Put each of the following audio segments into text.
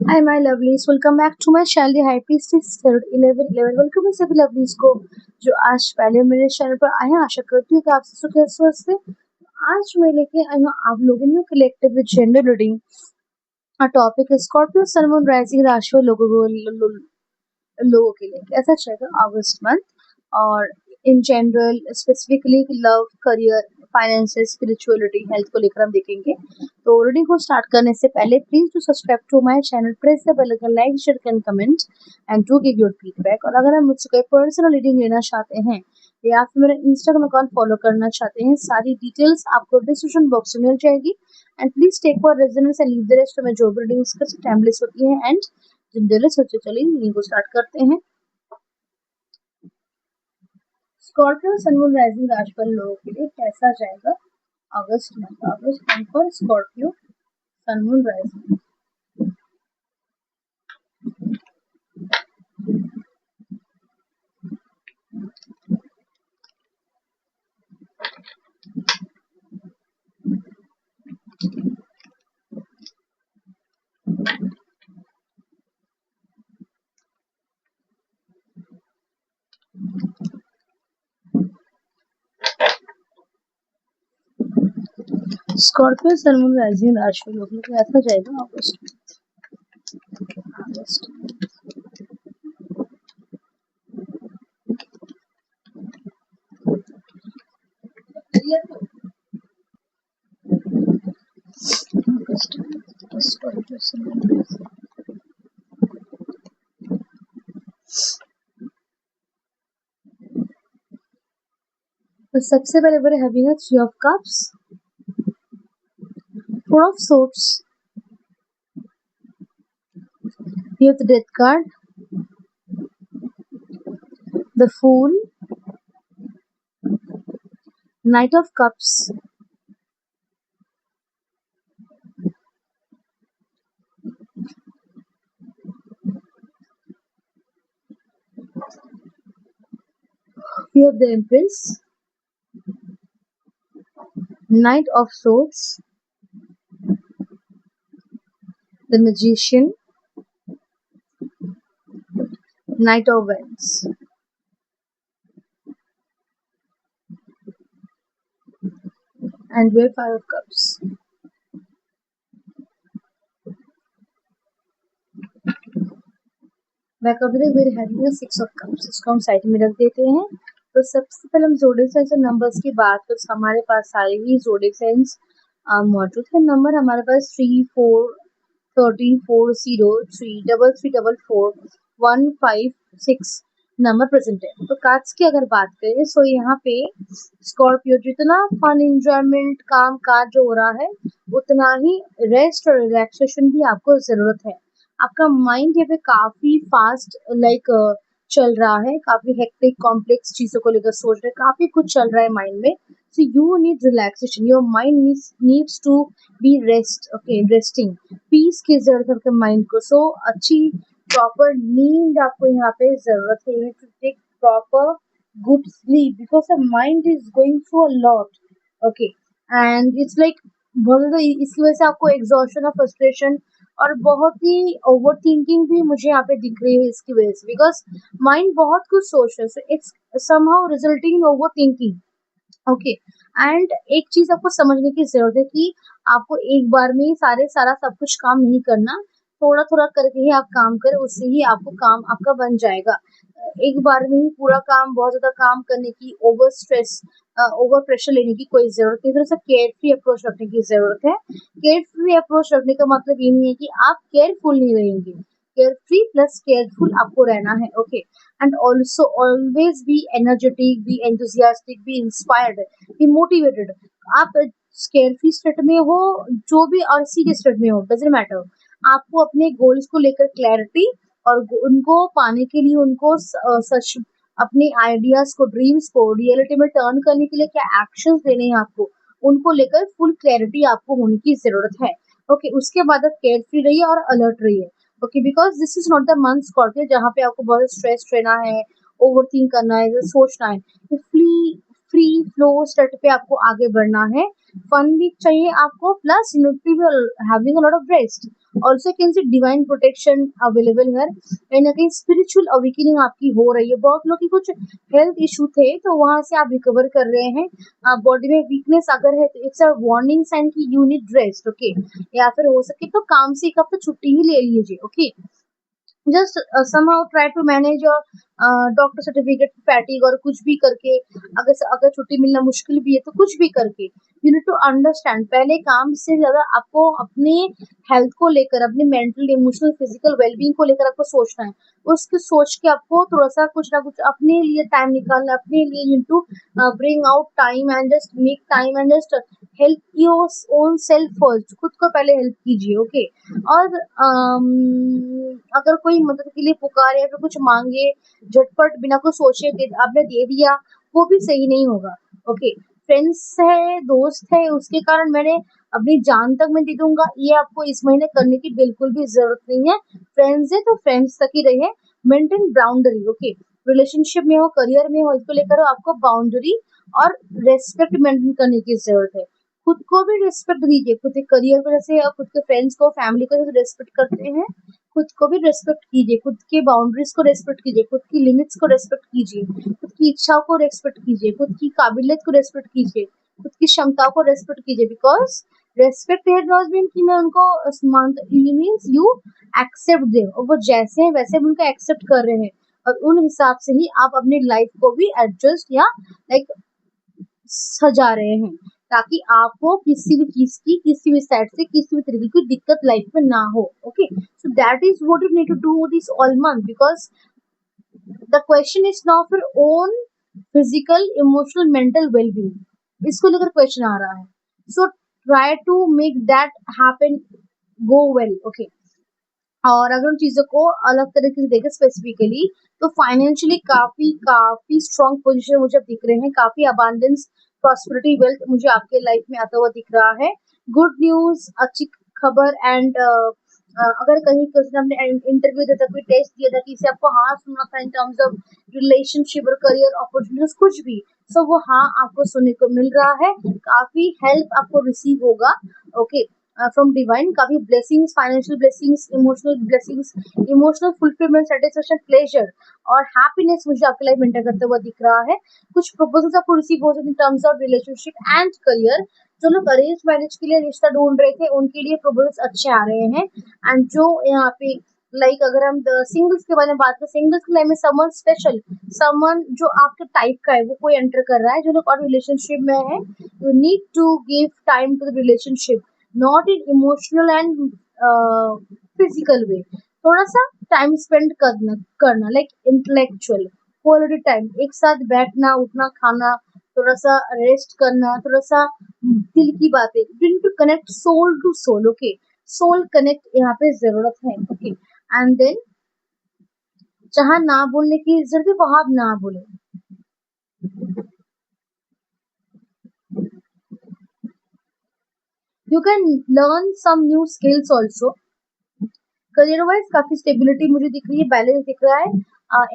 Hi my lovelies, welcome back to my channel The High Priestess 1111। Welcome है सभी lovelies को जो आज पहले मेरे चैनल पर आए हैं। आशा करती हूँ कि आप सब स्वस्थ हैं। आज मैं लेके आई हूँ आप लोगों ने collective with gender reading. Topic है स्कॉर्पियो सन मून राइजिंग राशि वाले लोगों के लिए कैसा चलेगा अगस्त मंथ, और in general specifically love, career, finances, spirituality, health को लेकर हम देखेंगे। तो रीडिंग को स्टार्ट करने से पहले please do subscribe to my channel, press the bell icon, like share and comment and do give your feedback. और अगर आप मुझसे कोई पर्सनल रीडिंग लेना चाहते हैं या फिर मेरा इंस्टाग्राम अकाउंट फॉलो करना चाहते हैं, सारी डिटेल्स आपको डिस्क्रिप्शन बॉक्स में मिल जाएगी। And please take for resonance and leave the rest. में जो भी रीडिंग्स टाइमलेस होती है एंड जिंदगी सोचे। चलिए रीडिंग को स्टार्ट करते हैं। स्कॉर्पियो सन मून राइजिंग राशि वाले लोगों के लिए कैसा जाएगा अगस्त month for Scorpio sun moon rising. Scorpio sun moon rising राशि वाले लोगों के लिए कैसा जाएगा अगस्त। स्कॉर्पियो सन मून, तो सबसे पहले बड़े having three of cups, four of soaps, you have the death card, the fool, knight of cups, you have the empress, knight of swords, the magician, knight of wands। and we have five of cups। Back of the very having a six of cups. इसको हम side में रख देते हैं। तो सबसे पहले हम जोडिक साइंस और नंबर्स की बात करें, तो हमारे पास सारे ही जोडिक साइंस मौजूद है। नंबर हमारे पास 3, 4, 13, 4, 0, 3, 3, 3, 4, 1, 5, 6 नंबर प्रेजेंट है। तो कार्ड्स की अगर बात करें सो यहाँ पे स्कॉर्पियो जितना फन, एंजॉयमेंट, काम काज जो हो रहा है उतना ही रेस्ट और रिलैक्सेशन भी आपको जरूरत है। आपका माइंड यहाँ पे काफी फास्ट चल रहा है, काफी हेक्टिक कॉम्प्लेक्स चीजों को लेकर सोच रहे, काफी कुछ चल रहा है माइंड में। So you need relaxation, your mind needs to be rest, okay, resting, peace की जरूरत है आपके माइंड को। सो अच्छी प्रॉपर नींद आपको यहाँ पे जरूरत है। You to take proper good sleep because the mind is going through a lot, okay, and it's like बहुत ज्यादा, इसकी वजह से आपको एग्जॉशन और फ्रस्ट्रेशन और बहुत ही ओवर थिंकिंग भी मुझे यहाँ पे दिख रही है इसकी वजह से, बिकॉज माइंड बहुत कुछ सोच रहा है। So it's somehow resulting in over thinking, okay. And एक चीज आपको समझने की जरूरत है कि आपको एक बार में ही सारा सब कुछ काम नहीं करना, थोड़ा थोड़ा करके ही आप काम करें, उससे ही आपको काम आपका बन जाएगा। एक बार में ही पूरा काम, बहुत ज्यादा काम करने की, ओवर स्ट्रेस, ओवर प्रेशर लेने की कोई जरूरत नहीं। थोड़ा सा केयर फ्री अप्रोच रखने की जरूरत है। केयर फ्री अप्रोच रखने का मतलब ये नहीं है कि आप केयरफुल नहीं रहेंगे, केयर फ्री प्लस केयरफुल आपको रहना है, okay. and also always be energetic, be enthusiastic, be inspired, be motivated। आप स्केयर फ्री स्टेट में हो जो भी और सीरियस स्टेट में हो, डजंट मैटर, आपको अपने गोल्स को लेकर क्लैरिटी और उनको पाने के लिए, उनको सच अपने आइडियाज को, ड्रीम्स को रियलिटी में टर्न करने के लिए क्या एक्शंस लेने हैं आपको, उनको लेकर फुल क्लैरिटी आपको होने की जरूरत है, ओके। उसके बाद आप केयर फ्री रहिए और अलर्ट रहिए, okay, because this is not the month Scorpio जहाँ पे आपको बहुत स्ट्रेस रहना है, ओवर थिंक करना है, सोचना है। फ्री फ्री फ्लो स्टेट पे आपको आगे बढ़ना है, फन भी चाहिए आपको, plus you need to be having a lot of rest. Also can see divine protection available है, कहीं ना कहीं स्पिरिचुअल अवेकनिंग आपकी हो रही है। बहुत लोग की कुछ हेल्थ इशू थे तो वहां से आप रिकवर कर रहे हैं। बॉडी में वीकनेस अगर है तो इट्स अ वार्निंग साइन कि यू नीड रेस्ट, ओके। या फिर हो सके तो काम से एक हफ्ता छुट्टी ही ले लीजिए, okay. Just somehow try to manage your doctor certificate फैटिक और कुछ भी करके, अगर छुट्टी मिलना मुश्किल भी है तो कुछ भी करके यू नीड टू अंडरस्टैंड, पहले काम से ज्यादा आपको अपने हेल्थ को लेकर, अपने मेंटल इमोशनल फिजिकल वेलबींग को लेकर आपको सोचना है। उसके सोच के आपको थोड़ा सा कुछ ना कुछ अपने लिए टाइम निकालना, अपने लिए you to bring out time and just make time and just help your own self first, खुद को पहले हेल्प कीजिए, ओके। और अगर कोई मदद के लिए पुकारे या फिर कुछ मांगे झटपट बिना कुछ सोचे कि आपने दे दिया, वो भी सही नहीं होगा, ओके। फ्रेंड्स है, दोस्त है, उसके कारण मैंने अपनी जान तक मैं दे दूंगा, ये आपको इस महीने करने की बिल्कुल भी जरूरत नहीं है। फ्रेंड्स है तो फ्रेंड्स तक ही रहिए, मेंटेन बाउंड्री, ओके। रिलेशनशिप में हो, करियर में हो, इसको लेकर आपको बाउंड्री और रेस्पेक्ट मेंटेन करने की जरूरत है। खुद को भी रिस्पेक्ट दीजिए, खुद के करियर को जैसे खुद के फ्रेंड्स को, फैमिली को जैसे रिस्पेक्ट करते हैं, खुद को भी रिस्पेक्ट कीजिए, खुद के बाउंड्रीज को रिस्पेक्ट कीजिए, खुद की लिमिट्स को रिस्पेक्ट कीजिए, खुद की इच्छाओं को रिस्पेक्ट कीजिए, खुद की काबिलियत को रिस्पेक्ट कीजिए, खुद की क्षमताओं को रिस्पेक्ट कीजिए। Because respect it not mean कि मैं उनको मीन्स यू एक्सेप्ट दे, और वो जैसे हैं वैसे हम उनको एक्सेप्ट कर रहे हैं, और उन हिसाब से ही आप अपनी लाइफ को भी एडजस्ट या लाइक सजा रहे हैं, ताकि आपको किसी भी चीज की, किसी भी साइड से, किसी भी तरीके की दिक्कत लाइफ में ना हो, okay. So that is what you need to do this all month, because the question is now for own physical emotional mental wellbeing, इसको लेकर क्वेश्चन आ रहा है। So try to make that happen, go well, okay. और अगर उन चीजों को अलग तरीके से देखें स्पेसिफिकली, तो फाइनेंशियली काफी काफी स्ट्रॉन्ग पोजीशन मुझे अब दिख रहे हैं, काफी अबांडेंस, प्रॉस्पेरिटी, वेल्थ मुझे आपके लाइफ में आता हुआ दिख रहा है। गुड न्यूज, अच्छी खबर। एंड अगर कहीं किसी ने हमने इंटरव्यू दिया था, कोई टेस्ट दिया था, किसी आपको हाँ सुनना था इन टर्म्स ऑफ रिलेशनशिप और करियर अपॉर्चुनिटीज कुछ भी, सो वो हाँ आपको सुनने को मिल रहा है, काफी हेल्प आपको रिसीव होगा, ओके, फ्रॉम डिवाइन। काफी blessings, financial blessings, emotional blessings, emotional fulfilment, satisfaction, pleasure और हैप्पीनेस मुझे आपके लाइफ में एंटर करते हुआ दिख रहा है। कुछ प्रपोजल्स आपको रिसीव हो सकते हैं in terms of relationship and career. जो लोग अरेंज मैरिज के लिए रिश्ता ढूंढ रहे थे उनके लिए प्रपोजल्स अच्छे आ रहे हैं। एंड जो यहाँ पे लाइक अगर हम सिंगल्स के बारे में बात करें, सिंगल्स के लाइफ में समवन स्पेशल, समवन जो आपके टाइप का है वो कोई एंटर कर रहा है। जो लोग और रिलेशनशिप में है, you need to give time to the relationship, not in emotional and physical way. थोड़ा सा टाइम स्पेंड करना लाइक इंटेलेक्चुअल क्वालिटी टाइम, एक साथ बैठना, उठना, खाना, थोड़ा सा रेस्ट करना, थोड़ा सा दिल की बातें, to connect soul to soul, okay. Soul connect यहाँ पे जरूरत है, ओके। एंड देन जहाँ ना बोलने की जरूरत है वहां आप ना बोले। You can learn some new skills also. Career wise काफी स्टेबिलिटी मुझे दिख रही है, बैलेंस दिख रहा है,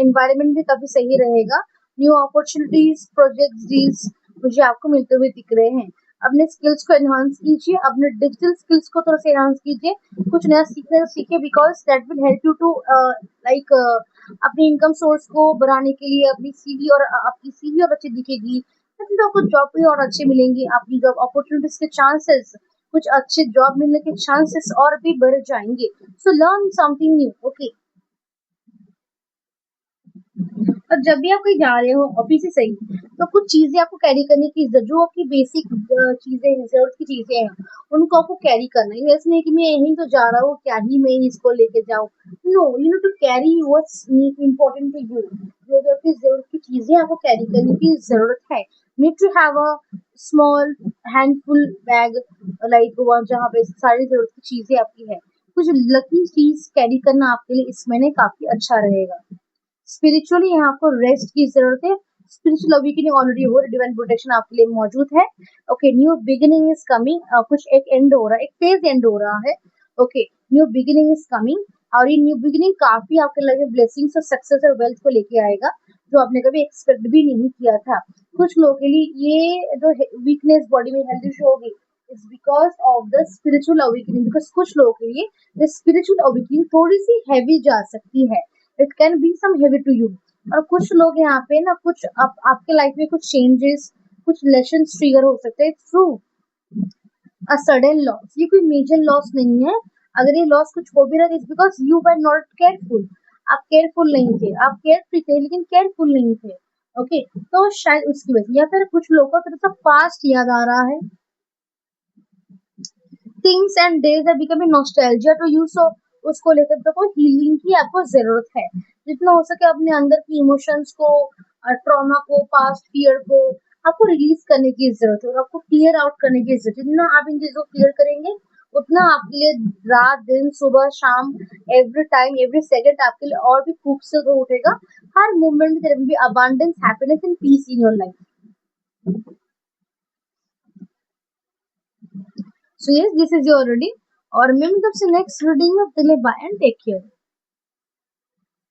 एनवायरनमेंट भी काफी सही रहेगा। न्यू अपॉर्चुनिटीज, प्रोजेक्ट्स, डील्स मुझे आपको मिलते हुए दिख रहे हैं। अपने स्किल्स को एनहांस कीजिए, अपने डिजिटल स्किल्स को थोड़ा सा एनहांस कीजिए, कुछ नया सीखने सीखिए, because that will help you to like अपनी इनकम सोर्स को बढ़ाने के लिए। अपनी सीवी और आपकी सीवी और अच्छी दिखेगी, तो आपको जॉब भी और अच्छी मिलेंगी, आपकी जॉब अपॉर्चुनिटीज के चांसेस, कुछ अच्छे जॉब मिलने के चांसेस और भी बढ़ जाएंगे। So learn something new, okay. और जब भी आप कहीं जा रहे हो ऑफिस से सही, तो कुछ चीजें आपको कैरी करने की जो आपकी बेसिक चीजें हैं, जरूरत की चीजें हैं, उनको आपको कैरी करना है। ऐसा नहीं कि मैं यहीं तो जा रहा हूँ, क्या ही मैं इसको लेके जाऊँ। No, you need to carry what's important to you. जो भी आपकी जरूरत की चीजें आपको कैरी करने की जरूरत है। Need to have a small handful bag, like वहाँ जहाँ पे सारी जरूरत की चीजें आपकी है। कुछ लकी चीज कैरी करना आपके लिए इस महीने काफी अच्छा रहेगा। स्पिरिचुअली यहाँ आपको रेस्ट की जरूरत है। स्पिरिचुअल अवेकनिंग ऑलरेडी हो रही है, डिवाइन प्रोटेक्शन आपके लिए मौजूद है, okay. New beginning is coming, कुछ एक एंड हो रहा है, एक फेज एंड हो रहा है, okay. New beginning is coming, और ये न्यू बिगिनिंग काफी आपके लाइफ में ब्लेसिंग्स और सक्सेस और वेल्थ को लेके आएगा। जो आपने कभी एक्सपेक्ट भी नहीं किया था। कुछ लोगों के लिए ये जो वीकनेस बॉडी में हेल्थ इशू होगी is because of the spiritual awakening, because कुछ लोगों के लिए द स्पिरिचुअल अवेकनिंग थोड़ी सी हैवी जा सकती है, it can be some heavy to you. और कुछ लोग यहाँ पे ना कुछ आपके लाइफ में कुछ चेंजेस, कुछ लेसन ट्रिगर हो सकते हैं थ्रू अ सडन लॉस। ये कोई मेजर लॉस नहीं है, अगर ये लॉस कुछ हो भी रहा है it's because you were not careful, आप केयरफुल नहीं थे, आप केयरफ्री थे लेकिन केयरफुल नहीं थे। ओके, तो शायद उसकी वजह, या फिर कुछ लोगों को थोड़ा सा पास्ट याद आ रहा है, things and days are becoming nostalgia to you, so उसको लेकर तो कोई हीलिंग की आपको जरूरत है। जितना हो सके अपने अंदर की इमोशंस को, ट्रॉमा को, पास्ट फियर को आपको रिलीज करने की जरूरत है और आपको क्लियर आउट करने की जरूरत है। जितना आप इन चीजों को क्लियर करेंगे उतना आपके लिए रात दिन सुबह शाम एवरी टाइम एवरी सेकंड आपके लिए और भी खूबसूरत हो उठेगा। हर मोमेंट में there will be abundance, happiness and peace in your life. So yes, this is your reading और मैं मतलब से नेक्स्ट रीडिंग में, बाय एंड टेक केयर।